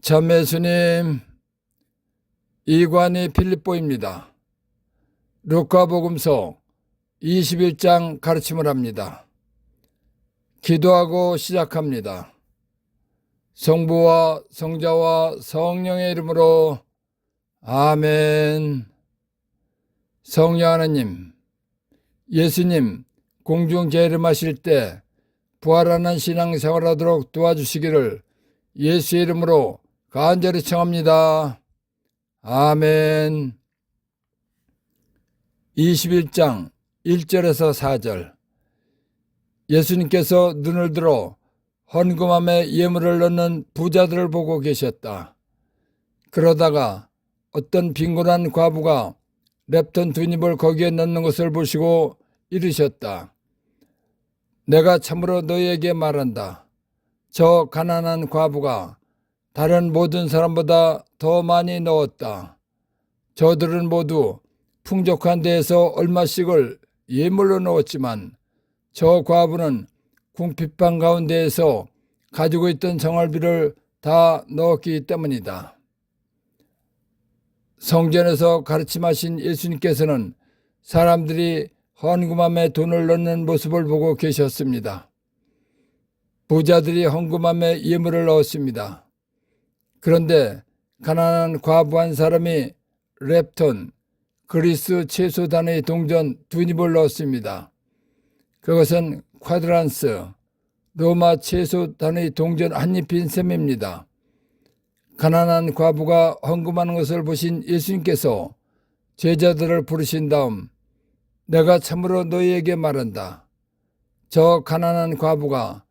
참 예수님, 이관이 필립보입니다. 루카복음서 21장 가르침을 합니다. 기도하고 시작합니다. 성부와 성자와 성령의 이름으로 아멘. 성령 하나님, 예수님 공중 재림하실 때 부활하는 신앙생활하도록 도와주시기를 예수의 이름으로 간절히 청합니다. 아멘. 21장 1절에서 4절. 예수님께서 눈을 들어 헌금함에 예물을 넣는 부자들을 보고 계셨다. 그러다가 어떤 빈곤한 과부가 랩톤 2닙을 거기에 넣는 것을 보시고 이르셨다. 내가 참으로 너희에게 말한다. 저 가난한 과부가 다른 모든 사람보다 더 많이 넣었다. 저들은 모두 풍족한 데에서 얼마씩을 예물로 넣었지만 저 과부는 궁핍한 가운데에서 가지고 있던 생활비를 다 넣었기 때문이다. 성전에서 가르침하신 예수님께서는 사람들이 헌금함에 돈을 넣는 모습을 보고 계셨습니다. 부자들이 헌금함에 예물을 넣었습니다. 그런데 가난한 과부 한 사람이 랩톤, 그리스 채소 단위 동전 2닙을 넣었습니다. 그것은 쿼드란스, 로마 채소 단위 동전 한 잎인 셈입니다. 가난한 과부가 헌금하는 것을 보신 예수님께서 제자들을 부르신 다음 내가 참으로 너희에게 말한다. 저 가난한 과부가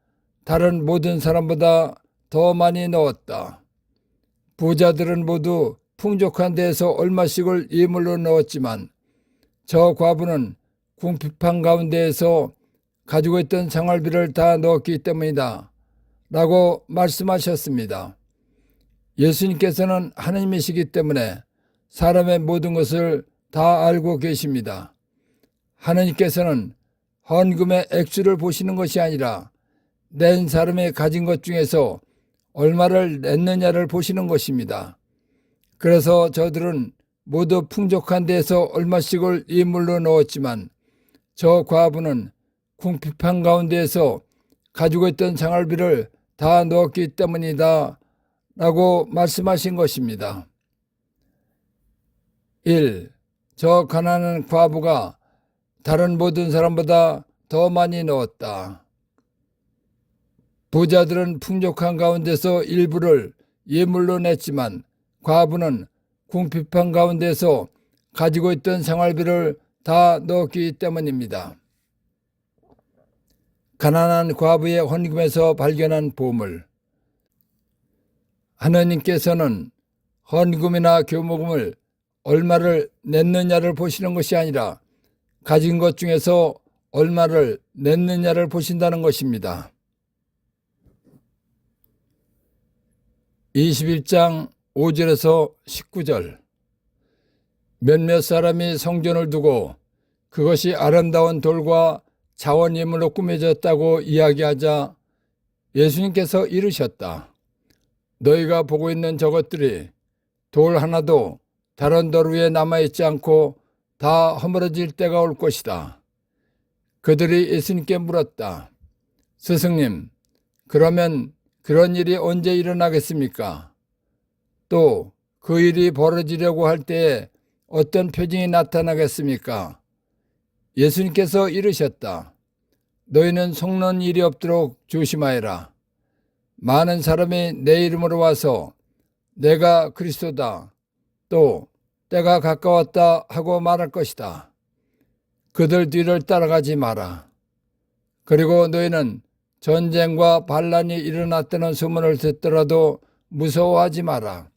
다른 모든 사람보다 더 많이 넣었다. 부자들은 모두 풍족한 데에서 얼마씩을 예물로 넣었지만 저 과부는 궁핍한 가운데에서 가지고 있던 생활비를 다 넣었기 때문이다. 라고 말씀하셨습니다. 예수님께서는 하나님이시기 때문에 사람의 모든 것을 다 알고 계십니다. 하나님께서는 헌금의 액수를 보시는 것이 아니라 낸 사람이 가진 것 중에서 얼마를 냈느냐를 보시는 것입니다. 그래서 저들은 모두 풍족한 데에서 얼마씩을 예물로 넣었지만 저 과부는 궁핍한 가운데에서 가지고 있던 생활비를 다 넣었기 때문이다 라고 말씀하신 것입니다. 1. 저 가난한 과부가 다른 모든 사람보다 더 많이 넣었다. 부자들은 풍족한 가운데서 일부를 예물로 냈지만 과부는 궁핍한 가운데서 가지고 있던 생활비를 다 넣었기 때문입니다. 가난한 과부의 헌금에서 발견한 보물. 하나님께서는 헌금이나 교목금을 얼마를 냈느냐를 보시는 것이 아니라 가진 것 중에서 얼마를 냈느냐를 보신다는 것입니다. 21장 5절에서 19절. 몇몇 사람이 성전을 두고 그것이 아름다운 돌과 자원예물로 꾸며졌다고 이야기하자 예수님께서 이르셨다. 너희가 보고 있는 저것들이 돌 하나도 다른 돌 위에 남아있지 않고 다 허물어질 때가 올 것이다. 그들이 예수님께 물었다. 스승님, 그러면 그런 일이 언제 일어나겠습니까? 또 그 일이 벌어지려고 할 때에 어떤 표징이 나타나겠습니까? 예수님께서 이르셨다. 너희는 속는 일이 없도록 조심하여라. 많은 사람이 내 이름으로 와서 내가 그리스도다, 또 때가 가까웠다 하고 말할 것이다. 그들 뒤를 따라가지 마라. 그리고 너희는 전쟁과 반란이 일어났다는 소문을 듣더라도 무서워하지 마라.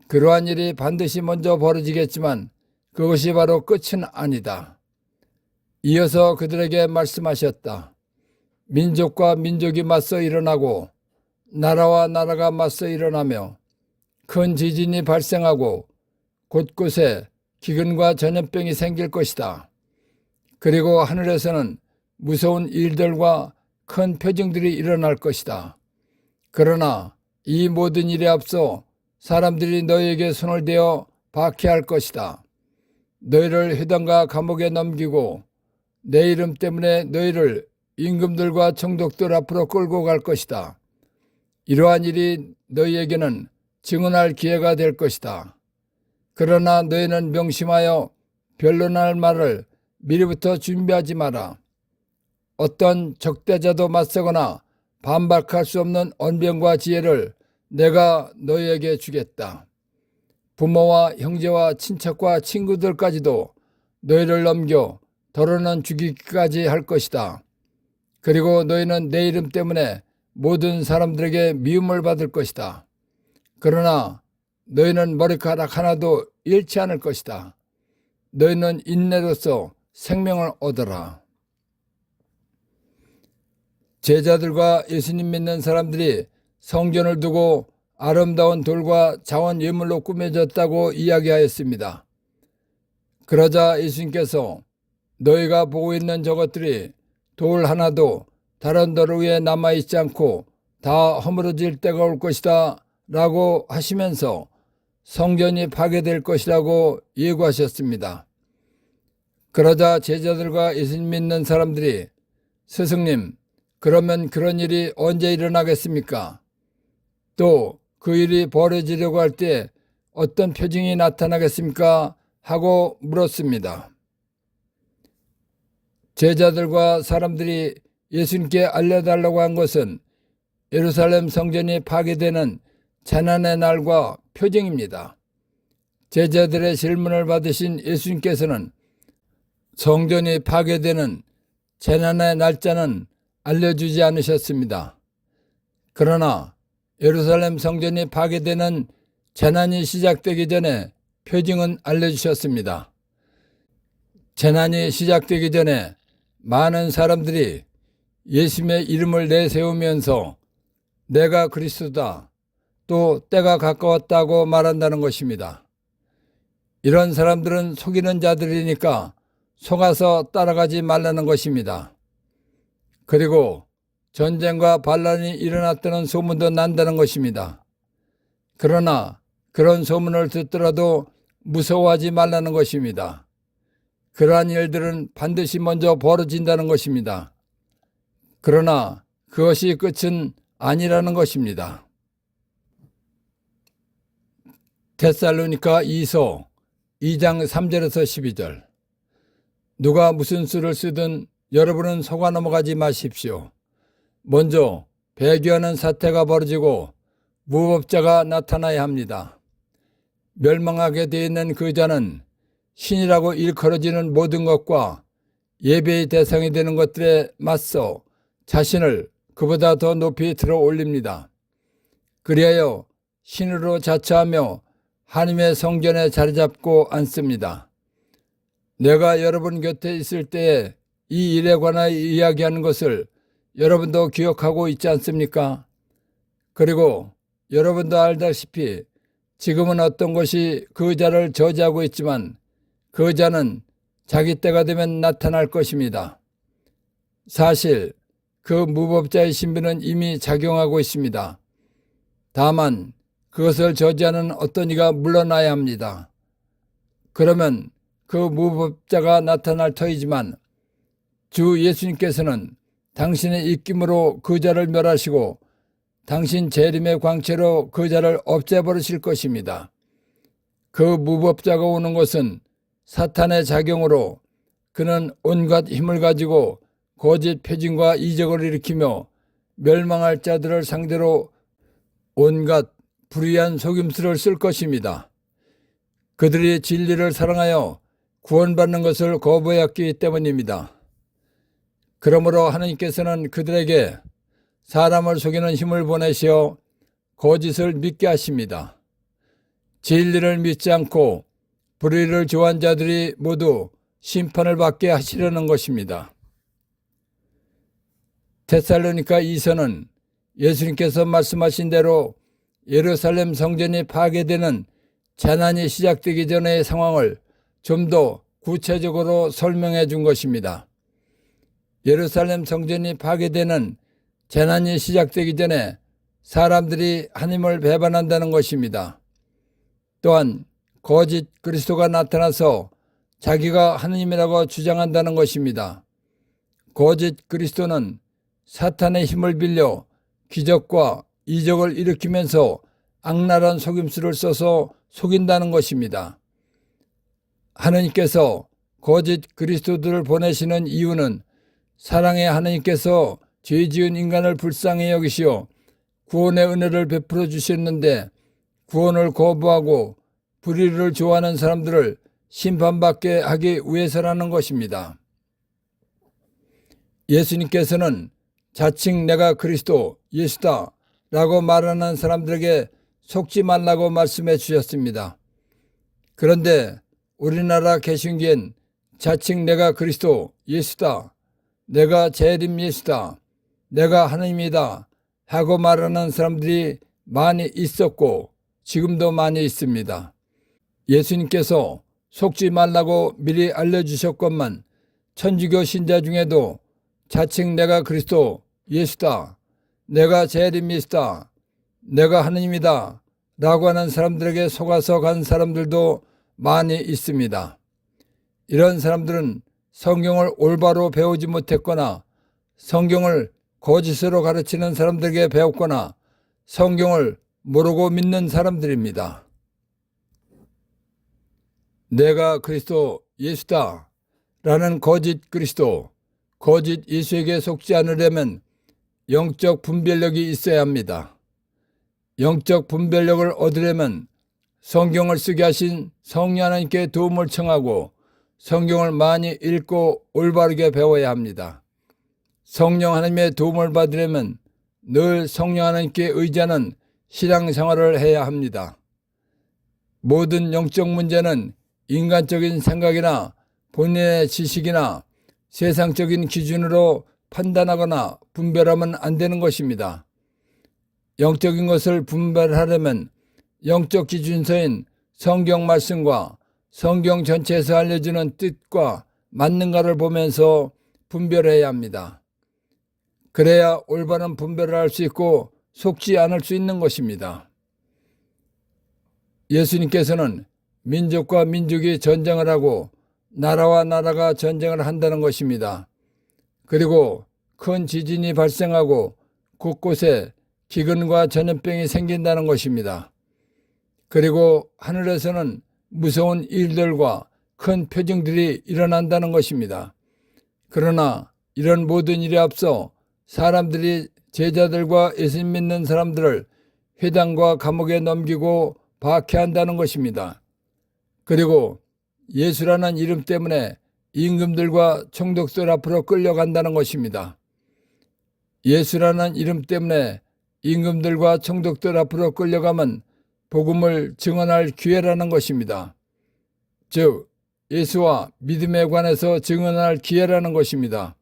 그러한 일이 반드시 먼저 벌어지겠지만 그것이 바로 끝은 아니다. 이어서 그들에게 말씀하셨다. 민족과 민족이 맞서 일어나고 나라와 나라가 맞서 일어나며 큰 지진이 발생하고 곳곳에 기근과 전염병이 생길 것이다. 그리고 하늘에서는 무서운 일들과 큰 표징들이 일어날 것이다. 그러나 이 모든 일에 앞서 사람들이 너희에게 손을 대어 박해할 것이다. 너희를 회당과 감옥에 넘기고 내 이름 때문에 너희를 임금들과 총독들 앞으로 끌고 갈 것이다. 이러한 일이 너희에게는 증언할 기회가 될 것이다. 그러나 너희는 명심하여 변론할 말을 미리부터 준비하지 마라. 어떤 적대자도 맞서거나 반박할 수 없는 언변과 지혜를 내가 너희에게 주겠다. 부모와 형제와 친척과 친구들까지도 너희를 넘겨 더러는 죽이기까지 할 것이다. 그리고 너희는 내 이름 때문에 모든 사람들에게 미움을 받을 것이다. 그러나 너희는 머리카락 하나도 잃지 않을 것이다. 너희는 인내로서 생명을 얻어라. 제자들과 예수님 믿는 사람들이 성전을 두고 아름다운 돌과 자원 예물로 꾸며졌다고 이야기하였습니다. 그러자 예수님께서 너희가 보고 있는 저것들이 돌 하나도 다른 돌 위에 남아있지 않고 다 허물어질 때가 올 것이다 라고 하시면서 성전이 파괴될 것이라고 예고하셨습니다. 그러자 제자들과 예수님 믿는 사람들이 스승님, 그러면 그런 일이 언제 일어나겠습니까? 또 그 일이 벌어지려고 할 때 어떤 표징이 나타나겠습니까? 하고 물었습니다. 제자들과 사람들이 예수님께 알려달라고 한 것은 예루살렘 성전이 파괴되는 재난의 날과 표징입니다. 제자들의 질문을 받으신 예수님께서는 성전이 파괴되는 재난의 날짜는 알려주지 않으셨습니다. 그러나 예루살렘 성전이 파괴되는 재난이 시작되기 전에 표징은 알려주셨습니다. 재난이 시작되기 전에 많은 사람들이 예수님의 이름을 내세우면서 내가 그리스도다, 또 때가 가까웠다고 말한다는 것입니다. 이런 사람들은 속이는 자들이니까 속아서 따라가지 말라는 것입니다. 그리고 전쟁과 반란이 일어났다는 소문도 난다는 것입니다. 그러나 그런 소문을 듣더라도 무서워하지 말라는 것입니다. 그러한 일들은 반드시 먼저 벌어진다는 것입니다. 그러나 그것이 끝은 아니라는 것입니다. 데살로니가 2서 2장 3절에서 12절. 누가 무슨 수를 쓰든 여러분은 속아 넘어가지 마십시오. 먼저 배교하는 사태가 벌어지고 무법자가 나타나야 합니다. 멸망하게 되어 있는 그 자는 신이라고 일컬어지는 모든 것과 예배의 대상이 되는 것들에 맞서 자신을 그보다 더 높이 들어 올립니다. 그리하여 신으로 자처하며 하나님의 성전에 자리 잡고 앉습니다. 내가 여러분 곁에 있을 때에 이 일에 관하여 이야기하는 것을 여러분도 기억하고 있지 않습니까? 그리고 여러분도 알다시피 지금은 어떤 것이 그 자를 저지하고 있지만 그 자는 자기 때가 되면 나타날 것입니다. 사실 그 무법자의 신비는 이미 작용하고 있습니다. 다만 그것을 저지하는 어떤 이가 물러나야 합니다. 그러면 그 무법자가 나타날 터이지만 주 예수님께서는 당신의 입김으로 그 자를 멸하시고 당신 재림의 광채로 그 자를 없애버리실 것입니다. 그 무법자가 오는 것은 사탄의 작용으로 그는 온갖 힘을 가지고 거짓 표징과 이적을 일으키며 멸망할 자들을 상대로 온갖 불의한 속임수를 쓸 것입니다. 그들이 진리를 사랑하여 구원받는 것을 거부했기 때문입니다. 그러므로 하나님께서는 그들에게 사람을 속이는 힘을 보내시어 거짓을 믿게 하십니다. 진리를 믿지 않고 불의를 좋아한 자들이 모두 심판을 받게 하시려는 것입니다. 데살로니가 2서는 예수님께서 말씀하신 대로 예루살렘 성전이 파괴되는 재난이 시작되기 전의 상황을 좀 더 구체적으로 설명해 준 것입니다. 예루살렘 성전이 파괴되는 재난이 시작되기 전에 사람들이 하나님을 배반한다는 것입니다. 또한 거짓 그리스도가 나타나서 자기가 하나님이라고 주장한다는 것입니다. 거짓 그리스도는 사탄의 힘을 빌려 기적과 이적을 일으키면서 악랄한 속임수를 써서 속인다는 것입니다. 하나님께서 거짓 그리스도들을 보내시는 이유는 사랑의 하나님께서 죄 지은 인간을 불쌍히 여기시어 구원의 은혜를 베풀어 주셨는데 구원을 거부하고 불의를 좋아하는 사람들을 심판받게 하기 위해서라는 것입니다. 예수님께서는 자칭 내가 그리스도 예수다 라고 말하는 사람들에게 속지 말라고 말씀해 주셨습니다. 그런데 우리나라 개신교엔 자칭 내가 그리스도 예수다, 내가 재림 예수다, 내가 하나님이다 하고 말하는 사람들이 많이 있었고 지금도 많이 있습니다. 예수님께서 속지 말라고 미리 알려주셨건만 천주교 신자 중에도 자칭 내가 그리스도 예수다, 내가 재림 예수다, 내가 하나님이다 라고 하는 사람들에게 속아서 간 사람들도 많이 있습니다. 이런 사람들은 성경을 올바로 배우지 못했거나 성경을 거짓으로 가르치는 사람들에게 배웠거나 성경을 모르고 믿는 사람들입니다. 내가 그리스도 예수다 라는 거짓 그리스도, 거짓 예수에게 속지 않으려면 영적 분별력이 있어야 합니다. 영적 분별력을 얻으려면 성경을 쓰게 하신 성령 하나님께 도움을 청하고 성경을 많이 읽고 올바르게 배워야 합니다. 성령 하나님의 도움을 받으려면 늘 성령 하나님께 의지하는 신앙생활을 해야 합니다. 모든 영적 문제는 인간적인 생각이나 본인의 지식이나 세상적인 기준으로 판단하거나 분별하면 안 되는 것입니다. 영적인 것을 분별하려면 영적 기준서인 성경 말씀과 성경 전체에서 알려주는 뜻과 맞는가를 보면서 분별해야 합니다. 그래야 올바른 분별을 할 수 있고 속지 않을 수 있는 것입니다. 예수님께서는 민족과 민족이 전쟁을 하고 나라와 나라가 전쟁을 한다는 것입니다. 그리고 큰 지진이 발생하고 곳곳에 기근과 전염병이 생긴다는 것입니다. 그리고 하늘에서는 무서운 일들과 큰 표징들이 일어난다는 것입니다. 그러나 이런 모든 일에 앞서 사람들이 제자들과 예수님 믿는 사람들을 회당과 감옥에 넘기고 박해한다는 것입니다. 그리고 예수라는 이름 때문에 임금들과 총독들 앞으로 끌려간다는 것입니다. 예수라는 이름 때문에 임금들과 총독들 앞으로 끌려가면 복음을 증언할 기회라는 것입니다. 즉 예수와 믿음에 관해서 증언할 기회라는 것입니다.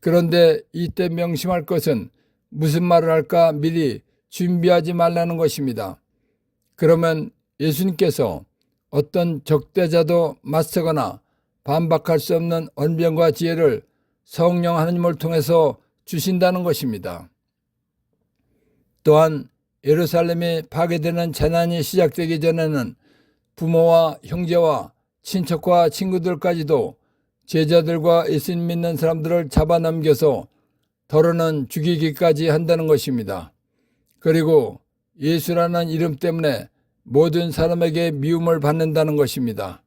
그런데 이때 명심할 것은 무슨 말을 할까 미리 준비하지 말라는 것입니다. 그러면 예수님께서 어떤 적대자도 맞서거나 반박할 수 없는 언변과 지혜를 성령 하나님을 통해서 주신다는 것입니다. 또한 예루살렘이 파괴되는 재난이 시작되기 전에는 부모와 형제와 친척과 친구들까지도 제자들과 예수님 믿는 사람들을 잡아넘겨서 더러는 죽이기까지 한다는 것입니다. 그리고 예수라는 이름 때문에 모든 사람에게 미움을 받는다는 것입니다.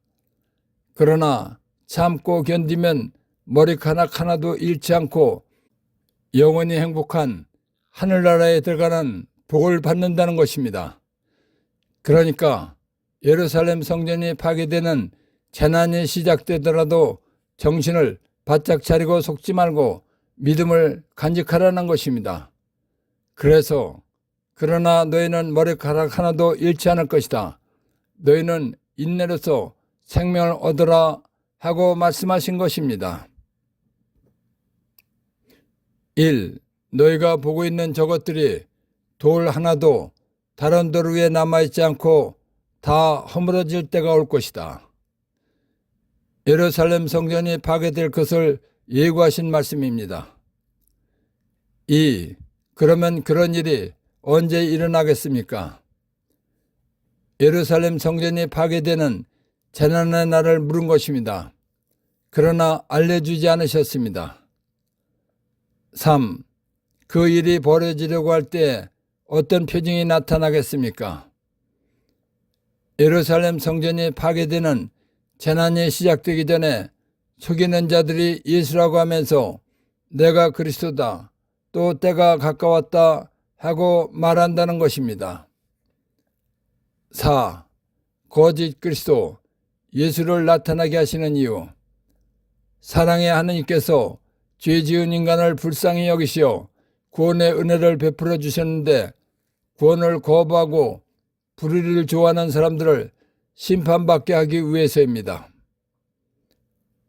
그러나 참고 견디면 머리카락 하나도 잃지 않고 영원히 행복한 하늘나라에 들어가는 복을 받는다는 것입니다. 그러니까 예루살렘 성전이 파괴되는 재난이 시작되더라도 정신을 바짝 차리고 속지 말고 믿음을 간직하라는 것입니다. 그래서 그러나 너희는 머리카락 하나도 잃지 않을 것이다. 너희는 인내로서 생명을 얻으라 하고 말씀하신 것입니다. 1. 너희가 보고 있는 저것들이 돌 하나도 다른 돌 위에 남아있지 않고 다 허물어질 때가 올 것이다. 예루살렘 성전이 파괴될 것을 예고하신 말씀입니다. 2. 그러면 그런 일이 언제 일어나겠습니까? 예루살렘 성전이 파괴되는 재난의 날을 물은 것입니다. 그러나 알려주지 않으셨습니다. 3. 그 일이 벌어지려고 할 때 어떤 표징이 나타나겠습니까? 예루살렘 성전이 파괴되는 재난이 시작되기 전에 속이는 자들이 예수라고 하면서 내가 그리스도다, 또 때가 가까웠다 하고 말한다는 것입니다. 4. 거짓 그리스도, 예수를 나타나게 하시는 이유. 사랑의 하느님께서 죄 지은 인간을 불쌍히 여기시어 구원의 은혜를 베풀어 주셨는데 구원을 거부하고 불의를 좋아하는 사람들을 심판받게 하기 위해서입니다.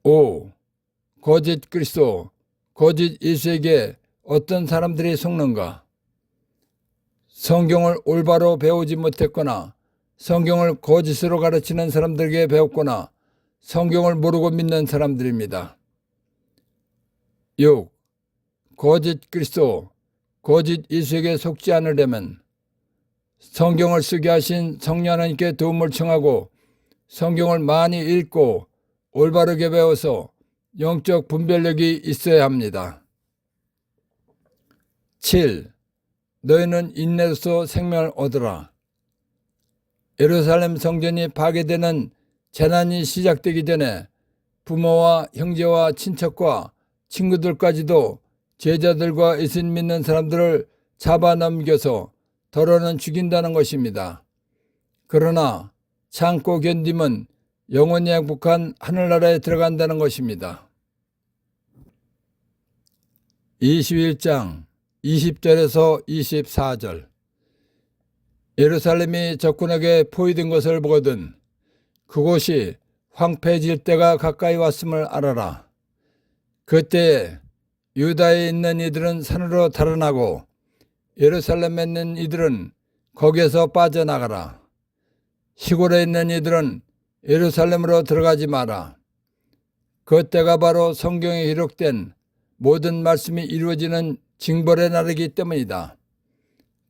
5. 거짓 그리스도, 거짓 예수에게 어떤 사람들이 속는가? 성경을 올바로 배우지 못했거나 성경을 거짓으로 가르치는 사람들에게 배웠거나 성경을 모르고 믿는 사람들입니다. 6. 거짓 그리스도, 거짓 예수에게 속지 않으려면 성경을 쓰게 하신 성령 하나님께 도움을 청하고 성경을 많이 읽고 올바르게 배워서 영적 분별력이 있어야 합니다. 7. 너희는 인내로서 생명을 얻으라. 예루살렘 성전이 파괴되는 재난이 시작되기 전에 부모와 형제와 친척과 친구들까지도 제자들과 예수님 믿는 사람들을 잡아넘겨서 더러는 죽인다는 것입니다. 그러나 참고 견디면 영원히 행복한 하늘나라에 들어간다는 것입니다. 21장 20절에서 24절. 예루살렘이 적군에게 포위된 것을 보거든 그곳이 황폐해질 때가 가까이 왔음을 알아라. 그때 유다에 있는 이들은 산으로 달아나고 예루살렘에 있는 이들은 거기에서 빠져나가라. 시골에 있는 이들은 예루살렘으로 들어가지 마라. 그때가 바로 성경에 기록된 모든 말씀이 이루어지는 징벌의 날이기 때문이다.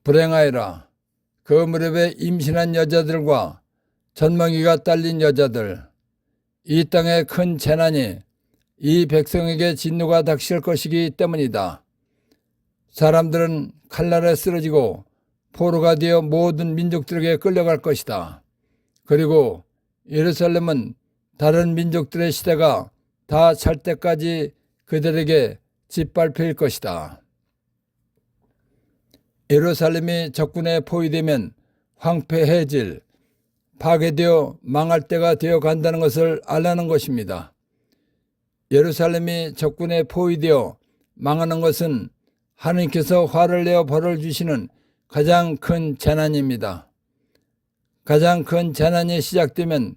불행하여라. 그 무렵에 임신한 여자들과 젖먹이가 딸린 여자들, 이 땅에 큰 재난이 이 백성에게 진노가 닥칠 것이기 때문이다. 사람들은 칼날에 쓰러지고 포로가 되어 모든 민족들에게 끌려갈 것이다. 그리고 예루살렘은 다른 민족들의 시대가 다 찰 때까지 그들에게 짓밟힐 것이다. 예루살렘이 적군에 포위되면 황폐해질, 파괴되어 망할 때가 되어 간다는 것을 알라는 것입니다. 예루살렘이 적군에 포위되어 망하는 것은 하나님께서 화를 내어 벌을 주시는 가장 큰 재난입니다. 가장 큰 재난이 시작되면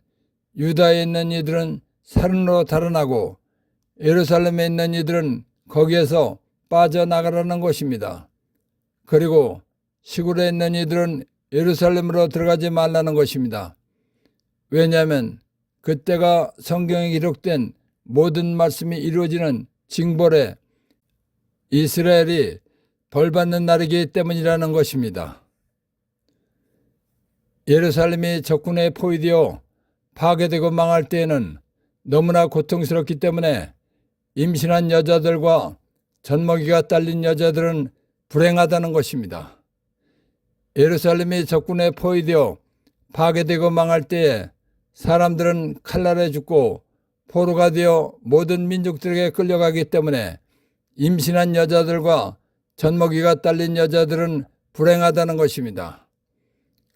유다에 있는 이들은 산으로 달아나고 예루살렘에 있는 이들은 거기에서 빠져나가라는 것입니다. 그리고 시골에 있는 이들은 예루살렘으로 들어가지 말라는 것입니다. 왜냐하면 그때가 성경에 기록된 모든 말씀이 이루어지는 징벌에 이스라엘이 벌받는 날이기 때문이라는 것입니다. 예루살렘이 적군에 포위되어 파괴되고 망할 때에는 너무나 고통스럽기 때문에 임신한 여자들과 젖먹이가 딸린 여자들은 불행하다는 것입니다. 예루살렘이 적군에 포위되어 파괴되고 망할 때에 사람들은 칼날에 죽고 포로가 되어 모든 민족들에게 끌려가기 때문에 임신한 여자들과 젖먹이가 딸린 여자들은 불행하다는 것입니다.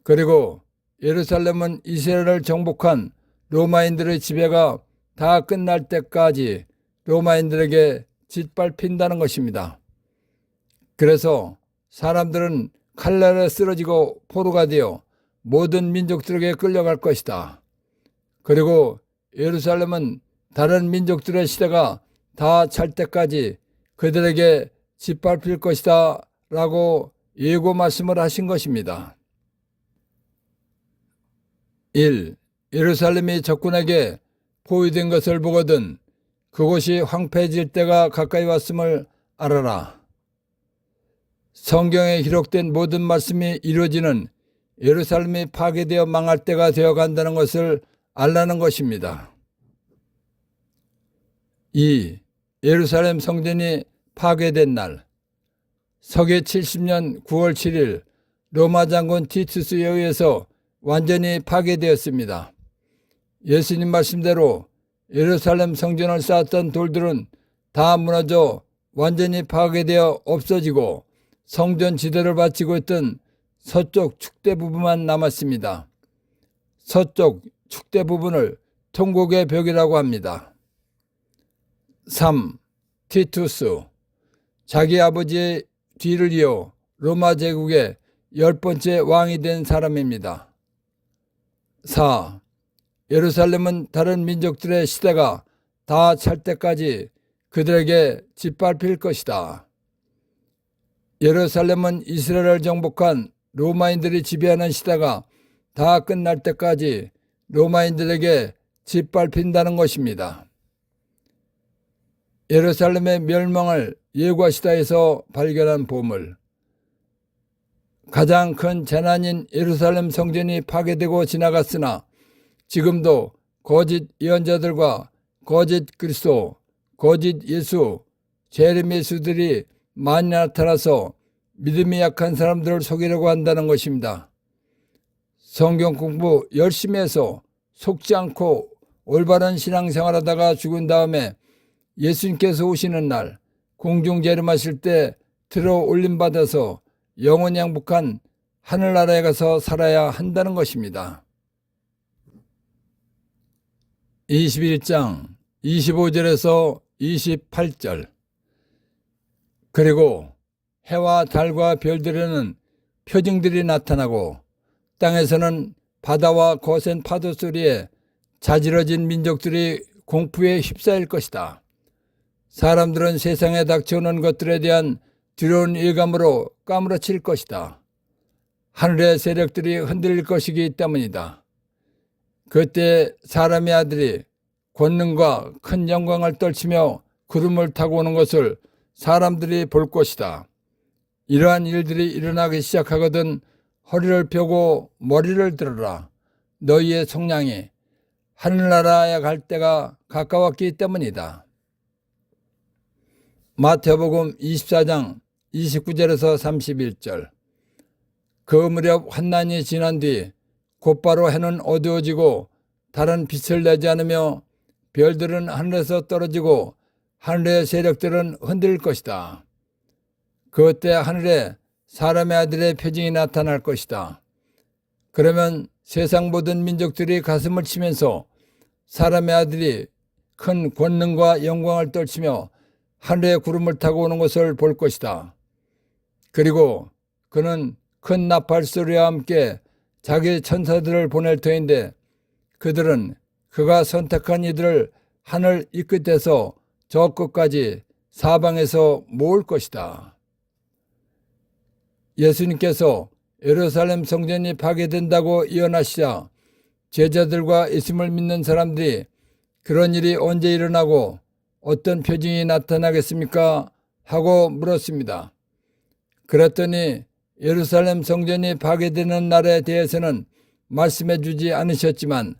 그리고 예루살렘은 이스라엘을 정복한 로마인들의 지배가 다 끝날 때까지 로마인들에게 짓밟힌다는 것입니다. 그래서 사람들은 칼날에 쓰러지고 포로가 되어 모든 민족들에게 끌려갈 것이다. 그리고 예루살렘은 다른 민족들의 시대가 다 찰 때까지 그들에게 짓밟힐 것이다 라고 예고 말씀을 하신 것입니다. 1. 예루살렘이 적군에게 포위된 것을 보거든 그곳이 황폐해질 때가 가까이 왔음을 알아라. 성경에 기록된 모든 말씀이 이루어지는 예루살렘이 파괴되어 망할 때가 되어 간다는 것을 알라는 것입니다. 2. 예루살렘 성전이 파괴된 날. 서기 70년 9월 7일 로마 장군 티투스에 의해서 완전히 파괴되었습니다. 예수님 말씀대로 예루살렘 성전을 쌓았던 돌들은 다 무너져 완전히 파괴되어 없어지고 성전 지대를 바치고 있던 서쪽 축대 부분만 남았습니다. 서쪽 축대 부분을 통곡의 벽이라고 합니다. 3. 티투스. 자기 아버지의 뒤를 이어 로마 제국의 10번째 왕이 된 사람입니다. 4. 예루살렘은 다른 민족들의 시대가 다 찰 때까지 그들에게 짓밟힐 것이다. 예루살렘은 이스라엘을 정복한 로마인들이 지배하는 시대가 다 끝날 때까지 로마인들에게 짓밟힌다는 것입니다. 예루살렘의 멸망을 예고하시다에서 발견한 보물. 가장 큰 재난인 예루살렘 성전이 파괴되고 지나갔으나 지금도 거짓 예언자들과 거짓 그리스도, 거짓 예수, 재림예수들이 많이 나타나서 믿음이 약한 사람들을 속이려고 한다는 것입니다. 성경 공부 열심히 해서 속지 않고 올바른 신앙생활하다가 죽은 다음에 예수님께서 오시는 날 공중 재림하실 때 들어 올림받아서 영원히 행복한 하늘나라에 가서 살아야 한다는 것입니다. 21장 25절에서 28절. 그리고 해와 달과 별들에는 표징들이 나타나고 땅에서는 바다와 거센 파도 소리에 자지러진 민족들이 공포에 휩싸일 것이다. 사람들은 세상에 닥쳐오는 것들에 대한 두려운 예감으로 까무러칠 것이다. 하늘의 세력들이 흔들릴 것이기 때문이다. 그때 사람의 아들이 권능과 큰 영광을 떨치며 구름을 타고 오는 것을 사람들이 볼 것이다. 이러한 일들이 일어나기 시작하거든 허리를 펴고 머리를 들어라. 너희의 속량이 하늘나라에 갈 때가 가까웠기 때문이다. 마태복음 24장 29절에서 31절. 그 무렵 환난이 지난 뒤 곧바로 해는 어두워지고 달은 빛을 내지 않으며 별들은 하늘에서 떨어지고 하늘의 세력들은 흔들릴 것이다. 그때 하늘에 사람의 아들의 표징이 나타날 것이다. 그러면 세상 모든 민족들이 가슴을 치면서 사람의 아들이 큰 권능과 영광을 떨치며 하늘의 구름을 타고 오는 것을 볼 것이다. 그리고 그는 큰 나팔 소리와 함께 자기 천사들을 보낼 터인데 그들은 그가 선택한 이들을 하늘 이 끝에서 저 끝까지 사방에서 모을 것이다. 예수님께서 예루살렘 성전이 파괴된다고 예언하시자 제자들과 예수님을 믿는 사람들이 그런 일이 언제 일어나고 어떤 표징이 나타나겠습니까? 하고 물었습니다. 그랬더니 예루살렘 성전이 파괴되는 날에 대해서는 말씀해 주지 않으셨지만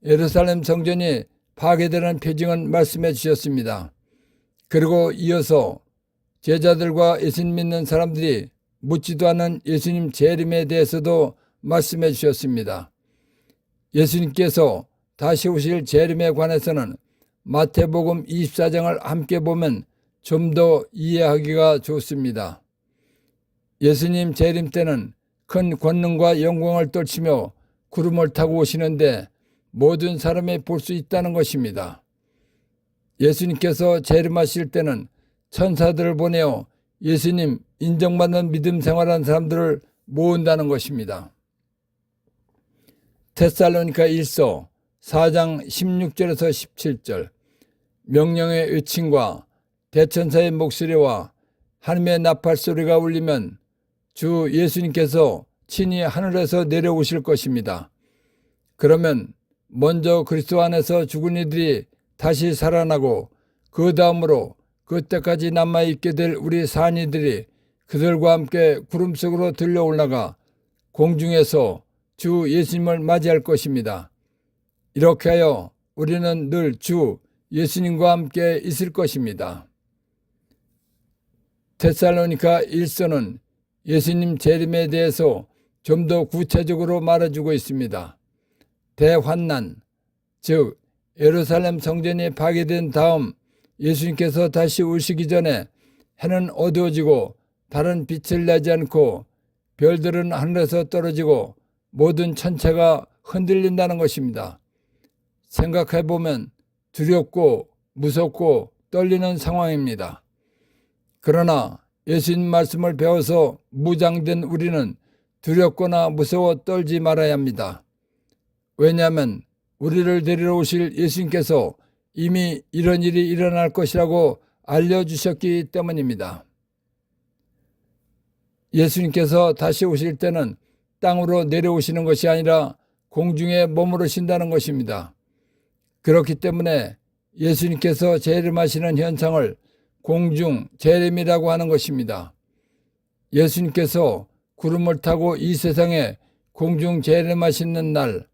예루살렘 성전이 파괴되는 표징은 말씀해 주셨습니다. 그리고 이어서 제자들과 예수님 믿는 사람들이 묻지도 않은 예수님 재림에 대해서도 말씀해 주셨습니다. 예수님께서 다시 오실 재림에 관해서는 마태복음 24장을 함께 보면 좀 더 이해하기가 좋습니다. 예수님 재림 때는 큰 권능과 영광을 떨치며 구름을 타고 오시는데 모든 사람이 볼 수 있다는 것입니다. 예수님께서 재림하실 때는 천사들을 보내어 예수님 인정받는 믿음 생활한 사람들을 모은다는 것입니다. 데살로니가 1서 4장 16절에서 17절. 명령의 외침과 대천사의 목소리와 하나님의 나팔 소리가 울리면 주 예수님께서 친히 하늘에서 내려오실 것입니다. 그러면 먼저 그리스도 안에서 죽은 이들이 다시 살아나고 그 다음으로 그때까지 남아있게 될 우리 산이들이 그들과 함께 구름 속으로 들려 올라가 공중에서 주 예수님을 맞이할 것입니다. 이렇게 하여 우리는 늘 주 예수님과 함께 있을 것입니다. 데살로니가 1서는 예수님 재림에 대해서 좀 더 구체적으로 말해주고 있습니다. 대환난, 즉 예루살렘 성전이 파괴된 다음 예수님께서 다시 오시기 전에 해는 어두워지고 달은 빛을 내지 않고 별들은 하늘에서 떨어지고 모든 천체가 흔들린다는 것입니다. 생각해보면 두렵고 무섭고 떨리는 상황입니다. 그러나 예수님 말씀을 배워서 무장된 우리는 두렵거나 무서워 떨지 말아야 합니다. 왜냐하면 우리를 데리러 오실 예수님께서 이미 이런 일이 일어날 것이라고 알려주셨기 때문입니다. 예수님께서 다시 오실 때는 땅으로 내려오시는 것이 아니라 공중에 머무르신다는 것입니다. 그렇기 때문에 예수님께서 재림하시는 현상을 공중 재림이라고 하는 것입니다. 예수님께서 구름을 타고 이 세상에 공중 재림하시는 날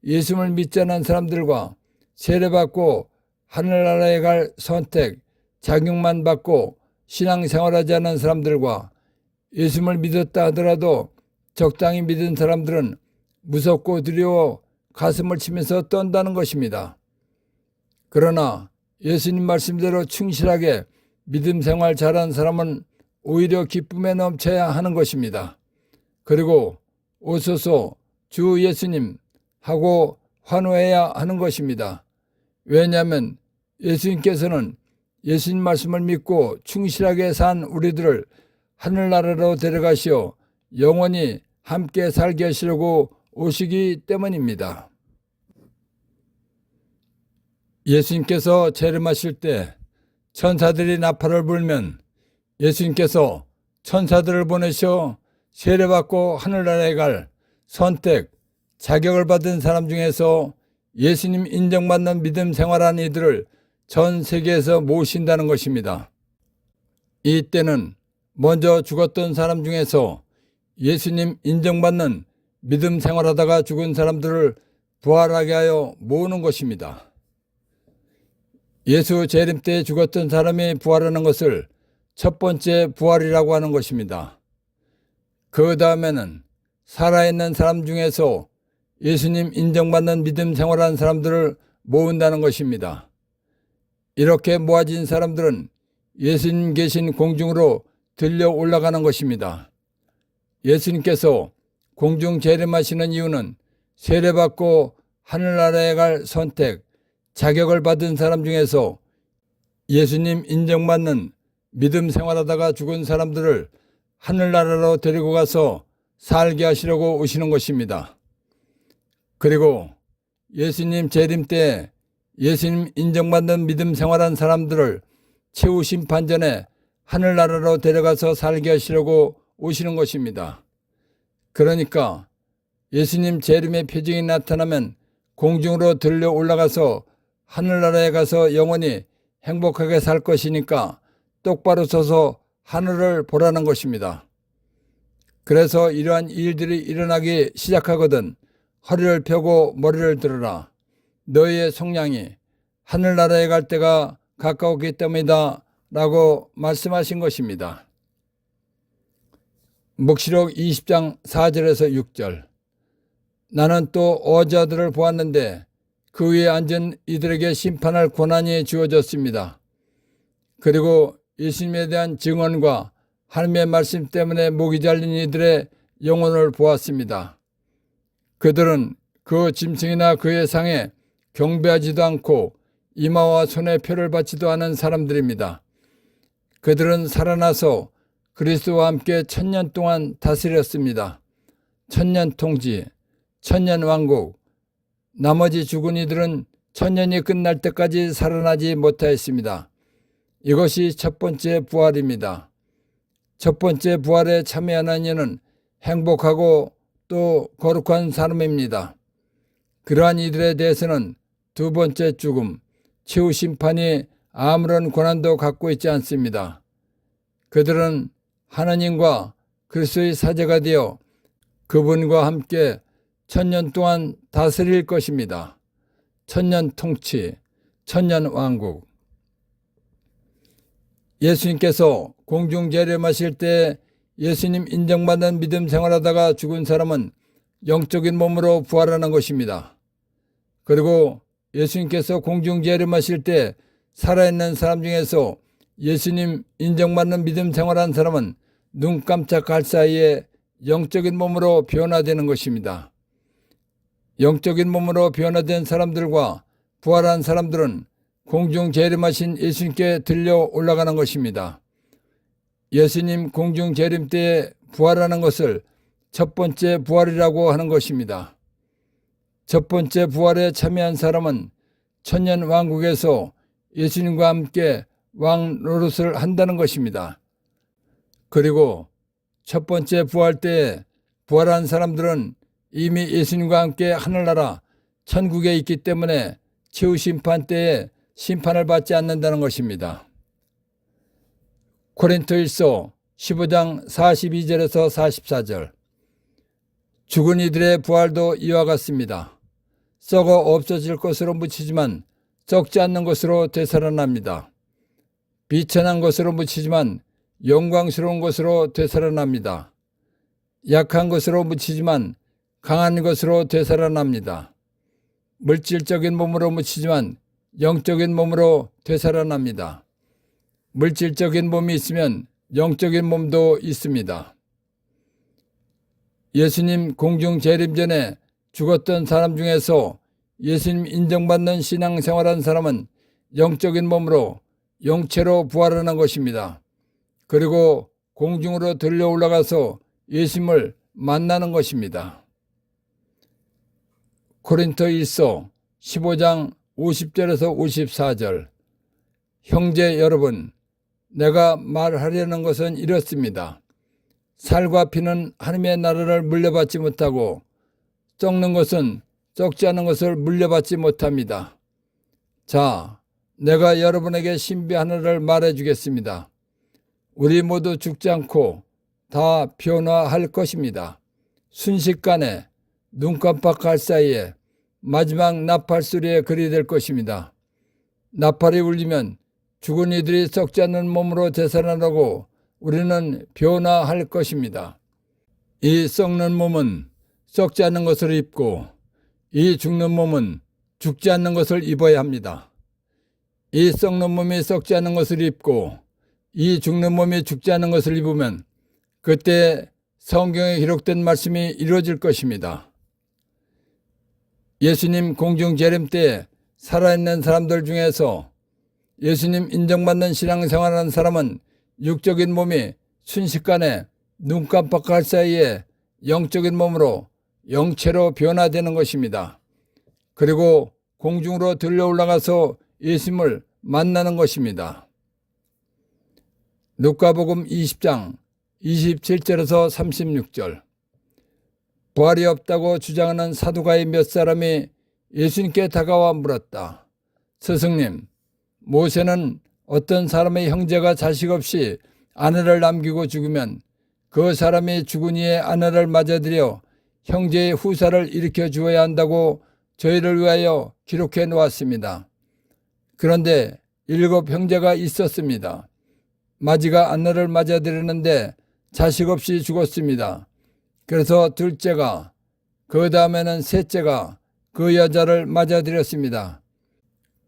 예수를 믿지 않은 사람들과 세례받고 하늘나라에 갈 선택, 자격만 받고 신앙생활하지 않은 사람들과 예수를 믿었다 하더라도 적당히 믿은 사람들은 무섭고 두려워 가슴을 치면서 떤다는 것입니다. 그러나 예수님 말씀대로 충실하게 믿음 생활 잘한 사람은 오히려 기쁨에 넘쳐야 하는 것입니다. 그리고 오소서 주 예수님 하고 환호해야 하는 것입니다. 왜냐하면 예수님께서는 예수님 말씀을 믿고 충실하게 산 우리들을 하늘나라로 데려가시어 영원히 함께 살게 하시려고 오시기 때문입니다. 예수님께서 재림하실 때 천사들이 나팔을 불면 예수님께서 천사들을 보내셔 세례받고 하늘나라에 갈 선택, 자격을 받은 사람 중에서 예수님 인정받는 믿음 생활한 이들을 전 세계에서 모신다는 것입니다. 이때는 먼저 죽었던 사람 중에서 예수님 인정받는 믿음 생활하다가 죽은 사람들을 부활하게 하여 모으는 것입니다. 예수 재림 때 죽었던 사람이 부활하는 것을 첫 번째 부활이라고 하는 것입니다. 그 다음에는 살아있는 사람 중에서 예수님 인정받는 믿음 생활한 사람들을 모은다는 것입니다. 이렇게 모아진 사람들은 예수님 계신 공중으로 들려 올라가는 것입니다. 예수님께서 공중 재림하시는 이유는 세례받고 하늘나라에 갈 선택, 자격을 받은 사람 중에서 예수님 인정받는 믿음 생활하다가 죽은 사람들을 하늘나라로 데리고 가서 살게 하시려고 오시는 것입니다. 그리고 예수님 재림 때 예수님 인정받는 믿음 생활한 사람들을 최후 심판 전에 하늘나라로 데려가서 살게 하시려고 오시는 것입니다. 그러니까 예수님 재림의 표징이 나타나면 공중으로 들려 올라가서 하늘나라에 가서 영원히 행복하게 살 것이니까 똑바로 서서 하늘을 보라는 것입니다. 그래서 이러한 일들이 일어나기 시작하거든 허리를 펴고 머리를 들어라. 너희의 속량이 하늘나라에 갈 때가 가까웠기 때문이다 라고 말씀하신 것입니다. 묵시록 20장 4절에서 6절. 나는 또 어자들을 보았는데 그 위에 앉은 이들에게 심판할 권한이 주어졌습니다. 그리고 예수님에 대한 증언과 하나님의 말씀 때문에 목이 잘린 이들의 영혼을 보았습니다. 그들은 그 짐승이나 그의 상에 경배하지도 않고 이마와 손에 표를 받지도 않은 사람들입니다. 그들은 살아나서 그리스도와 함께 1000년 동안 다스렸습니다. 1000년 통치, 1000년 왕국. 나머지 죽은 이들은 1000년이 끝날 때까지 살아나지 못하였습니다. 이것이 첫 번째 부활입니다. 첫 번째 부활에 참여하는 이는 행복하고 또 거룩한 사람입니다. 그러한 이들에 대해서는 두 번째 죽음, 최후 심판이 아무런 권한도 갖고 있지 않습니다. 그들은 하나님과 그리스도의 사제가 되어 그분과 함께 1000년 동안 다스릴 것입니다. 1000년 통치, 1000년 왕국. 예수님께서 공중 재림하실 때 예수님 인정받는 믿음 생활하다가 죽은 사람은 영적인 몸으로 부활하는 것입니다. 그리고 예수님께서 공중 재림하실 때 살아있는 사람 중에서 예수님 인정받는 믿음 생활한 사람은 눈 깜짝할 사이에 영적인 몸으로 변화되는 것입니다. 영적인 몸으로 변화된 사람들과 부활한 사람들은 공중 재림하신 예수님께 들려 올라가는 것입니다. 예수님 공중 재림 때에 부활하는 것을 첫 번째 부활이라고 하는 것입니다. 첫 번째 부활에 참여한 사람은 천년 왕국에서 예수님과 함께 왕 노릇을 한다는 것입니다. 그리고 첫 번째 부활 때에 부활한 사람들은 이미 예수님과 함께 하늘나라 천국에 있기 때문에 최후 심판 때에 심판을 받지 않는다는 것입니다. 고린토일서 15장 42절에서 44절. 죽은 이들의 부활도 이와 같습니다. 썩어 없어질 것으로 묻히지만 썩지 않는 것으로 되살아납니다. 비천한 것으로 묻히지만 영광스러운 것으로 되살아납니다. 약한 것으로 묻히지만 강한 것으로 되살아납니다. 물질적인 몸으로 묻히지만 영적인 몸으로 되살아납니다. 물질적인 몸이 있으면 영적인 몸도 있습니다. 예수님 공중 재림 전에 죽었던 사람 중에서 예수님 인정받는 신앙생활한 사람은 영적인 몸으로 영체로 부활하는 것입니다. 그리고 공중으로 들려 올라가서 예수님을 만나는 것입니다. 고린토일서 15장 50절에서 54절. 형제 여러분, 내가 말하려는 것은 이렇습니다. 살과 피는 하나님의 나라를 물려받지 못하고 썩는 것은 썩지 않은 것을 물려받지 못합니다. 자, 내가 여러분에게 신비 하나를 말해주겠습니다. 우리 모두 죽지 않고 다 변화할 것입니다. 순식간에 눈 깜빡할 사이에 마지막 나팔 소리에 그리 될 것입니다. 나팔이 울리면 죽은 이들이 썩지 않는 몸으로 되살아나고 우리는 변화할 것입니다. 이 썩는 몸은 썩지 않는 것을 입고 이 죽는 몸은 죽지 않는 것을 입어야 합니다. 이 썩는 몸이 썩지 않는 것을 입고 이 죽는 몸이 죽지 않는 것을 입으면 그때 성경에 기록된 말씀이 이루어질 것입니다. 예수님 공중 재림 때 살아있는 사람들 중에서 예수님 인정받는 신앙생활하는 사람은 육적인 몸이 순식간에 눈 깜빡할 사이에 영적인 몸으로 영체로 변화되는 것입니다. 그리고 공중으로 들려 올라가서 예수님을 만나는 것입니다. 누가복음 20장 27절에서 36절. 부활이 없다고 주장하는 사두가의 몇 사람이 예수님께 다가와 물었다. 스승님, 모세는 어떤 사람의 형제가 자식 없이 아내를 남기고 죽으면 그 사람이 죽은 이의 아내를 맞아들여 형제의 후사를 일으켜 주어야 한다고 저희를 위하여 기록해 놓았습니다. 그런데 7 형제가 있었습니다. 마지가 아내를 맞아들였는데 자식 없이 죽었습니다. 그래서 둘째가, 그 다음에는 셋째가 그 여자를 맞아들였습니다.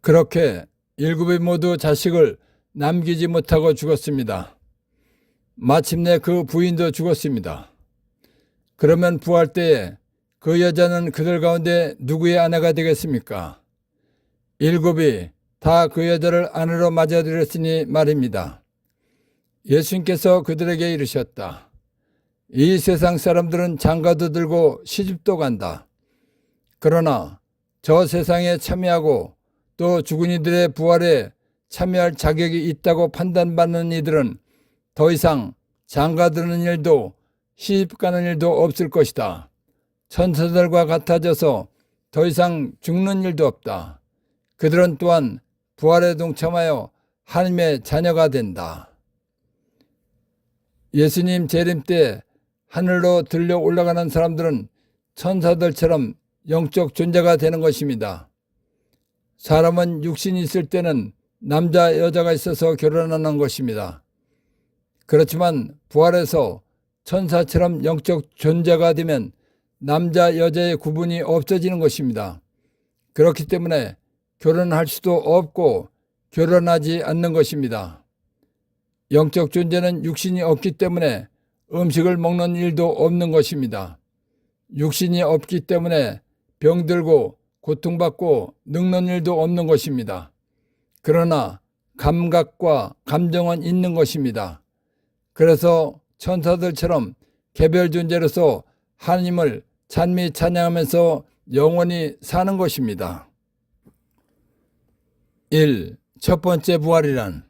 그렇게 7이 모두 자식을 남기지 못하고 죽었습니다. 마침내 그 부인도 죽었습니다. 그러면 부활 때에 그 여자는 그들 가운데 누구의 아내가 되겠습니까? 7이 다 그 여자를 아내로 맞아들였으니 말입니다. 예수님께서 그들에게 이르셨다. 이 세상 사람들은 장가도 들고 시집도 간다. 그러나 저 세상에 참여하고 또 죽은 이들의 부활에 참여할 자격이 있다고 판단받는 이들은 더 이상 장가드는 일도 시집가는 일도 없을 것이다. 천사들과 같아져서 더 이상 죽는 일도 없다. 그들은 또한 부활에 동참하여 하나님의 자녀가 된다. 예수님 재림 때 하늘로 들려 올라가는 사람들은 천사들처럼 영적 존재가 되는 것입니다. 사람은 육신이 있을 때는 남자, 여자가 있어서 결혼하는 것입니다. 그렇지만 부활해서 천사처럼 영적 존재가 되면 남자, 여자의 구분이 없어지는 것입니다. 그렇기 때문에 결혼할 수도 없고 결혼하지 않는 것입니다. 영적 존재는 육신이 없기 때문에 음식을 먹는 일도 없는 것입니다. 육신이 없기 때문에 병들고 고통받고 늙는 일도 없는 것입니다. 그러나 감각과 감정은 있는 것입니다. 그래서 천사들처럼 개별 존재로서 하나님을 찬미 찬양하면서 영원히 사는 것입니다. 1. 첫 번째 부활이란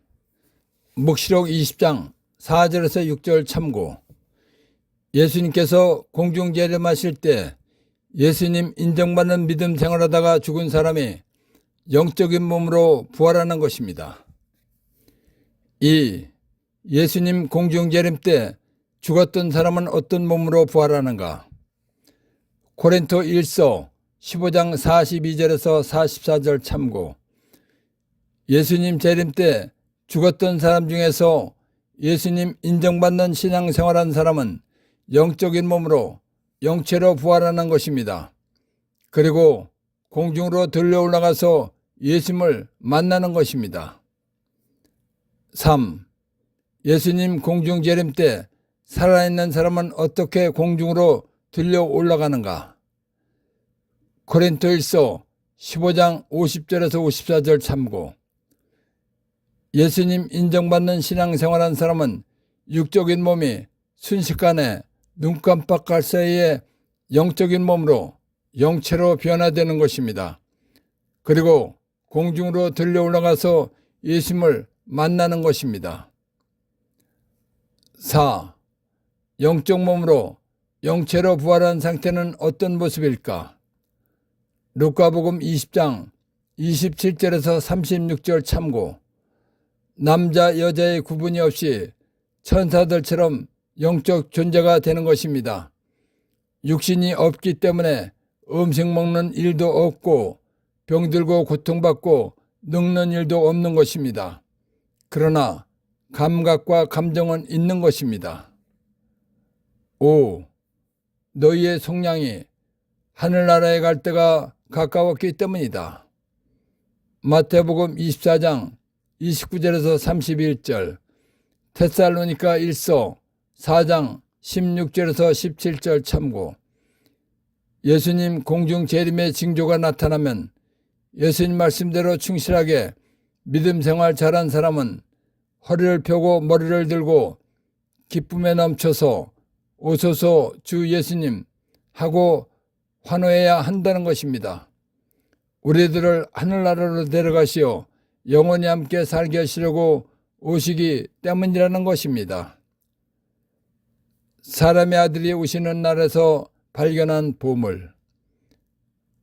묵시록 20장 4절에서 6절 참고. 예수님께서 공중 재림하실 때 예수님 인정받는 믿음 생활하다가 죽은 사람이 영적인 몸으로 부활하는 것입니다. 2. 예수님 공중 재림 때 죽었던 사람은 어떤 몸으로 부활하는가? 고린도 1서 15장 42절에서 44절 참고. 예수님 재림 때 죽었던 사람 중에서 예수님 인정받는 신앙생활한 사람은 영적인 몸으로 영체로 부활하는 것입니다. 그리고 공중으로 들려 올라가서 예수님을 만나는 것입니다. 3. 예수님 공중 재림 때 살아있는 사람은 어떻게 공중으로 들려 올라가는가? 고린도일서 15장 50절에서 54절 참고. 예수님 인정받는 신앙생활한 사람은 육적인 몸이 순식간에 눈 깜빡할 사이에 영적인 몸으로 영체로 변화되는 것입니다. 그리고 공중으로 들려 올라가서 예수님을 만나는 것입니다. 4. 영적 몸으로 영체로 부활한 상태는 어떤 모습일까? 루카복음 20장 27절에서 36절 참고. 남자, 여자의 구분이 없이 천사들처럼 영적 존재가 되는 것입니다. 육신이 없기 때문에 음식 먹는 일도 없고 병들고 고통받고 늙는 일도 없는 것입니다. 그러나 감각과 감정은 있는 것입니다. 5. 너희의 속량이 하늘나라에 갈 때가 가까웠기 때문이다. 마태복음 24장 29절에서 31절, 데살로니가 1서 4장 16절에서 17절 참고. 예수님 공중 재림의 징조가 나타나면 예수님 말씀대로 충실하게 믿음 생활 잘한 사람은 허리를 펴고 머리를 들고 기쁨에 넘쳐서 오소서 주 예수님 하고 환호해야 한다는 것입니다. 우리들을 하늘나라로 데려가시어 영원히 함께 살게 하시려고 오시기 때문이라는 것입니다. 사람의 아들이 오시는 날에서 발견한 보물.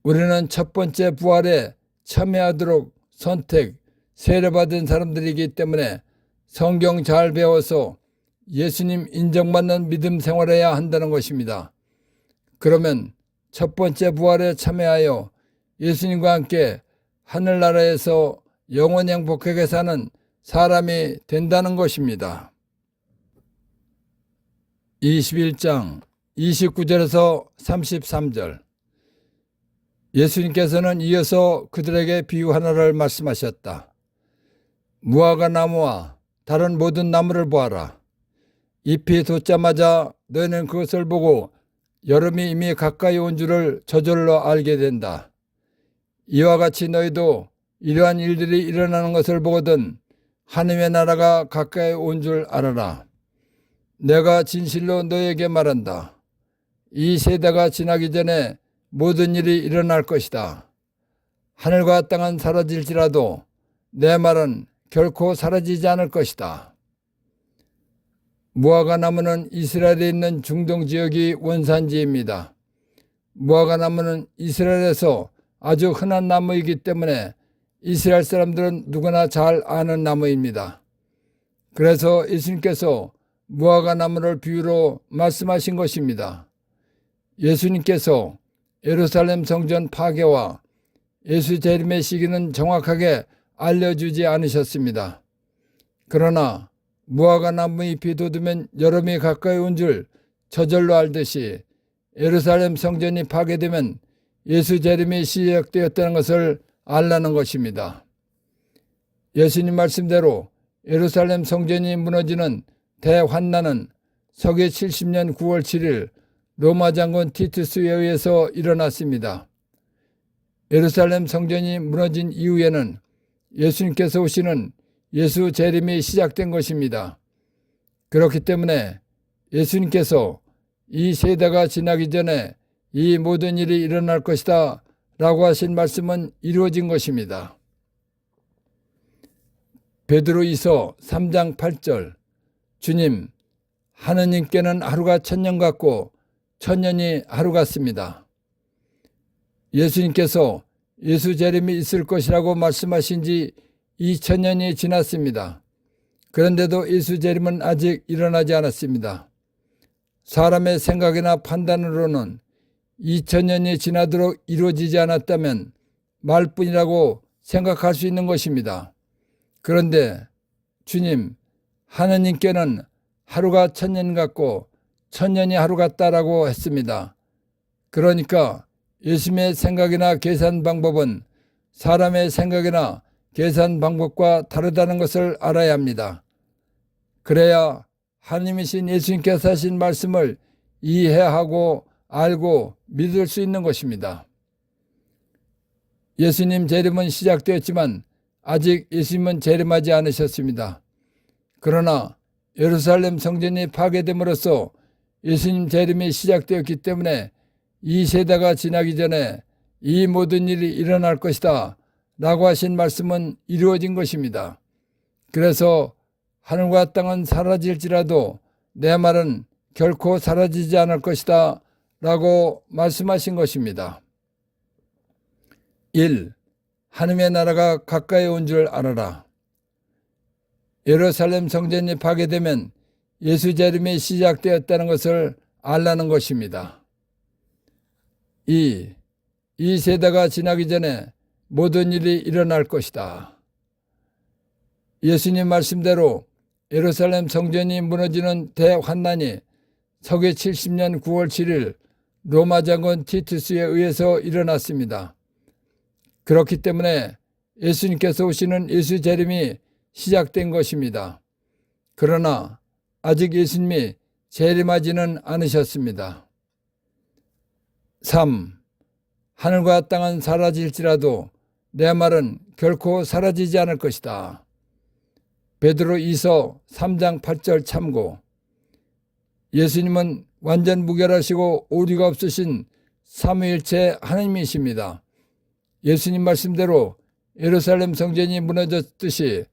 우리는 첫 번째 부활에 참여하도록 선택, 세례받은 사람들이기 때문에 성경 잘 배워서 예수님 인정받는 믿음 생활해야 한다는 것입니다. 그러면 첫 번째 부활에 참여하여 예수님과 함께 하늘나라에서 영원히 행복하게 사는 사람이 된다는 것입니다. 21장 29절에서 33절. 예수님께서는 이어서 그들에게 비유 하나를 말씀하셨다. 무화과 나무와 다른 모든 나무를 보아라. 잎이 돋자마자 너희는 그것을 보고 여름이 이미 가까이 온 줄을 저절로 알게 된다. 이와 같이 너희도 이러한 일들이 일어나는 것을 보거든 하나님의 나라가 가까이 온 줄 알아라. 내가 진실로 너희에게 말한다. 이 세대가 지나기 전에 모든 일이 일어날 것이다. 하늘과 땅은 사라질지라도 내 말은 결코 사라지지 않을 것이다. 무화과 나무는 이스라엘에 있는 중동 지역이 원산지입니다. 무화과 나무는 이스라엘에서 아주 흔한 나무이기 때문에 이스라엘 사람들은 누구나 잘 아는 나무입니다. 그래서 예수님께서 무화과 나무를 비유로 말씀하신 것입니다. 예수님께서 예루살렘 성전 파괴와 예수 재림의 시기는 정확하게 알려주지 않으셨습니다. 그러나 무화과 나무 잎이 돋으면 여름이 가까이 온 줄 저절로 알듯이 예루살렘 성전이 파괴되면 예수 재림이 시작되었다는 것을 알라는 것입니다. 예수님 말씀대로 예루살렘 성전이 무너지는 대환난은 서기 70년 9월 7일 로마 장군 티투스에 의해서 일어났습니다. 예루살렘 성전이 무너진 이후에는 예수님께서 오시는 예수 재림이 시작된 것입니다. 그렇기 때문에 예수님께서 이 세대가 지나기 전에 이 모든 일이 일어날 것이다 라고 하신 말씀은 이루어진 것입니다. 베드로이서 3장 8절 주님, 하느님께는 하루가 1000년 같고 1000년이 하루 같습니다. 예수님께서 예수 재림이 있을 것이라고 말씀하신 지 2000년이 지났습니다. 그런데도 예수 재림은 아직 일어나지 않았습니다. 사람의 생각이나 판단으로는 2000년이 지나도록 이루어지지 않았다면 말뿐이라고 생각할 수 있는 것입니다. 그런데 주님, 하느님께는 하루가 1000년 같고 1000년이 하루 같다라고 했습니다. 그러니까 예수님의 생각이나 계산 방법은 사람의 생각이나 계산 방법과 다르다는 것을 알아야 합니다. 그래야 하나님이신 예수님께서 하신 말씀을 이해하고 알고 믿을 수 있는 것입니다. 예수님 재림은 시작되었지만 아직 예수님은 재림하지 않으셨습니다. 그러나 예루살렘 성전이 파괴됨으로써 예수님 재림이 시작되었기 때문에 이 세대가 지나기 전에 이 모든 일이 일어날 것이다 라고 하신 말씀은 이루어진 것입니다. 그래서 하늘과 땅은 사라질지라도 내 말은 결코 사라지지 않을 것이다 라고 말씀하신 것입니다. 1. 하나님의 나라가 가까이 온 줄 알아라. 예루살렘 성전이 파괴되면 예수 재림이 시작되었다는 것을 알라는 것입니다. 2. 이 세대가 지나기 전에 모든 일이 일어날 것이다. 예수님 말씀대로 예루살렘 성전이 무너지는 대환난이 서기 70년 9월 7일 로마 장군 티투스에 의해서 일어났습니다. 그렇기 때문에 예수님께서 오시는 예수 재림이 시작된 것입니다. 그러나 아직 예수님이 재림하지는 않으셨습니다. 3. 하늘과 땅은 사라질지라도 내 말은 결코 사라지지 않을 것이다. 베드로이서 3장 8절 참고. 예수님은 완전 무결하시고 오류가 없으신 삼위일체 하나님이십니다. 예수님 말씀대로 예루살렘 성전이 무너졌듯이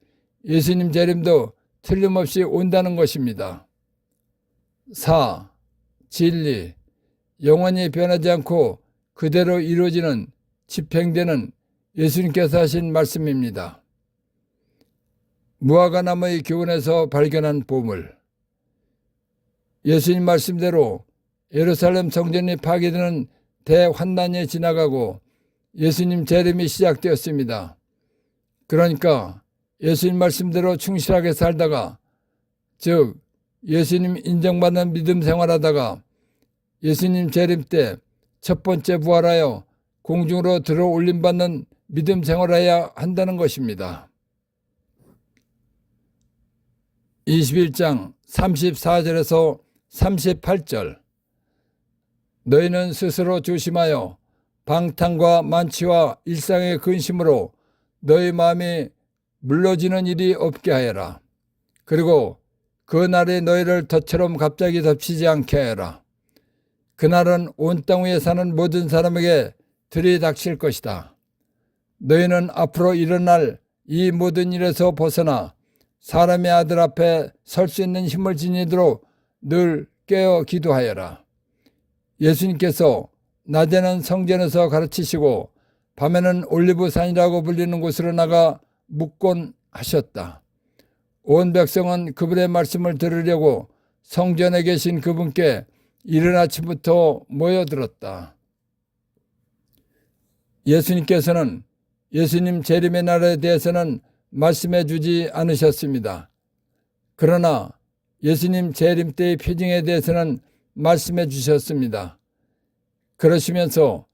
예수님 재림도 틀림없이 온다는 것입니다. 4. 진리. 영원히 변하지 않고 그대로 이루어지는 집행되는 예수님께서 하신 말씀입니다. 무화과 나무의 교훈에서 발견한 보물. 예수님 말씀대로 예루살렘 성전이 파괴되는 대환난이 지나가고 예수님 재림이 시작되었습니다. 그러니까 예수님 말씀대로 충실하게 살다가, 즉 예수님 인정받는 믿음 생활하다가 예수님 재림 때 첫 번째 부활하여 공중으로 들어 올림받는 믿음 생활해야 한다는 것입니다. 21장 34절에서 38절. 너희는 스스로 조심하여 방탕과 만취와 일상의 근심으로 너희 마음이 물러지는 일이 없게 하여라. 그리고 그 날에 너희를 덫처럼 갑자기 덮치지 않게 하여라. 그날은 온 땅 위에 사는 모든 사람에게 들이닥칠 것이다. 너희는 앞으로 일어날 이 모든 일에서 벗어나 사람의 아들 앞에 설 수 있는 힘을 지니도록 늘 깨어 기도하여라. 예수님께서 낮에는 성전에서 가르치시고 밤에는 올리브산이라고 불리는 곳으로 나가 묵곤 하셨다. 온 백성은 그분의 말씀을 들으려고 성전에 계신 그분께 이른 아침부터 모여들었다. 예수님께서는 예수님 재림의 날에 대해서는 말씀해 주지 않으셨습니다. 그러나 예수님 재림 때의 표징에 대해서는 말씀해 주셨습니다. 그러시면서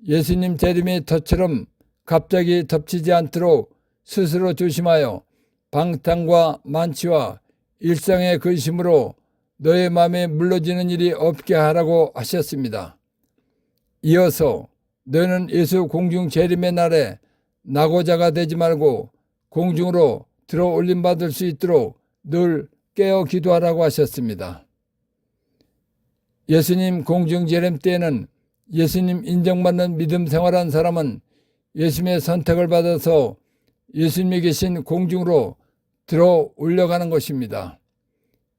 예수님 재림이 덫처럼 갑자기 덮치지 않도록 스스로 조심하여 방탕과 만취와 일상의 근심으로 너의 마음에 물러지는 일이 없게 하라고 하셨습니다. 이어서 너는 예수 공중 재림의 날에 낙오자가 되지 말고 공중으로 들어 올림받을 수 있도록 늘 깨어 기도하라고 하셨습니다. 예수님 공중 재림 때에는 예수님 인정받는 믿음 생활한 사람은 예수님의 선택을 받아서 예수님이 계신 공중으로 들어 올려가는 것입니다.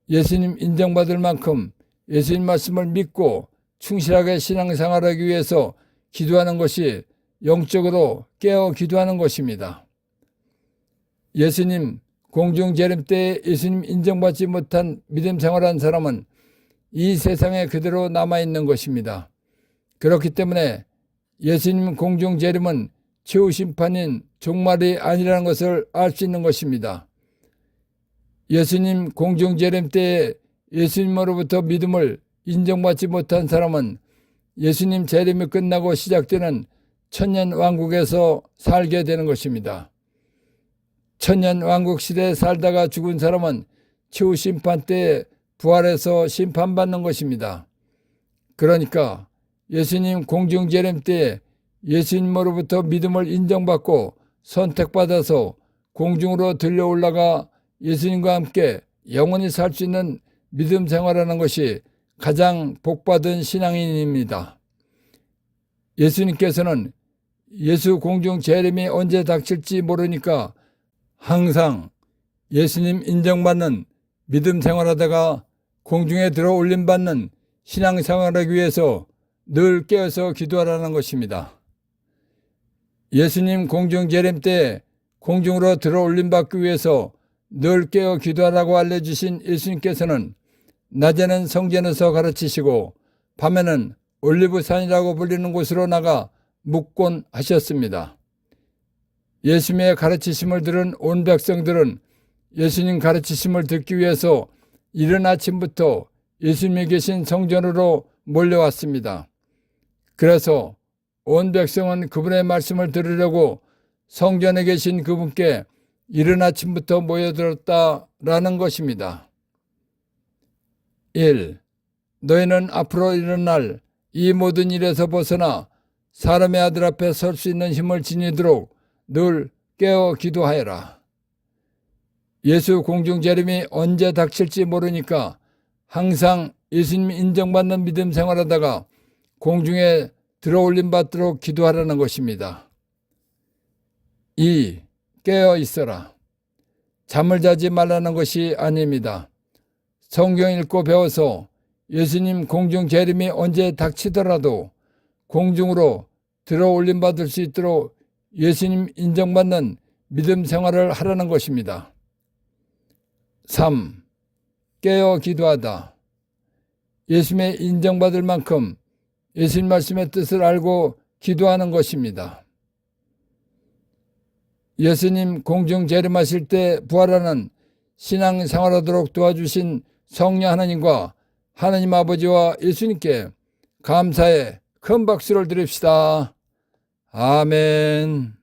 예수님 인정받을 만큼 예수님 말씀을 믿고 충실하게 신앙생활하기 위해서 기도하는 것이 영적으로 깨어 기도하는 것입니다. 예수님 공중 재림 때 예수님 인정받지 못한 믿음 생활한 사람은 이 세상에 그대로 남아있는 것입니다. 그렇기 때문에 예수님 공중 재림은 최후 심판인 종말이 아니라는 것을 알 수 있는 것입니다. 예수님 공중 재림 때에 예수님으로부터 믿음을 인정받지 못한 사람은 예수님 재림이 끝나고 시작되는 천년 왕국에서 살게 되는 것입니다. 천년 왕국 시대에 살다가 죽은 사람은 최후 심판 때에 부활해서 심판받는 것입니다. 그러니까 예수님 공중 재림 때에 예수님으로부터 믿음을 인정받고 선택받아서 공중으로 들려 올라가 예수님과 함께 영원히 살 수 있는 믿음 생활하는 것이 가장 복받은 신앙인입니다. 예수님께서는 예수 공중 재림이 언제 닥칠지 모르니까 항상 예수님 인정받는 믿음 생활하다가 공중에 들어 올림받는 신앙생활하기 위해서 늘 깨어서 기도하라는 것입니다. 예수님 공중 재림 때 공중으로 들어 올림받기 위해서 늘 깨어 기도하라고 알려주신 예수님께서는 낮에는 성전에서 가르치시고 밤에는 올리브산이라고 불리는 곳으로 나가 묵곤 하셨습니다. 예수님의 가르치심을 들은 온 백성들은 예수님 가르치심을 듣기 위해서 이른 아침부터 예수님이 계신 성전으로 몰려왔습니다. 그래서 온 백성은 그분의 말씀을 들으려고 성전에 계신 그분께 이른 아침부터 모여들었다라는 것입니다. 1. 너희는 앞으로 일어날 이 모든 일에서 벗어나 사람의 아들 앞에 설 수 있는 힘을 지니도록 늘 깨어 기도하여라. 예수 공중 재림이 언제 닥칠지 모르니까 항상 예수님 인정받는 믿음 생활하다가 공중에 들어올림 받도록 기도하라는 것입니다. 2. 깨어 있어라. 잠을 자지 말라는 것이 아닙니다. 성경 읽고 배워서 예수님 공중 재림이 언제 닥치더라도 공중으로 들어올림 받을 수 있도록 예수님 인정받는 믿음 생활을 하라는 것입니다. 3. 깨어 기도하다. 예수님의 인정받을 만큼 예수님 말씀의 뜻을 알고 기도하는 것입니다. 예수님 공중 재림하실 때 부활하는 신앙 생활하도록 도와주신 성령 하나님과 하나님 아버지와 예수님께 감사의 큰 박수를 드립시다. 아멘.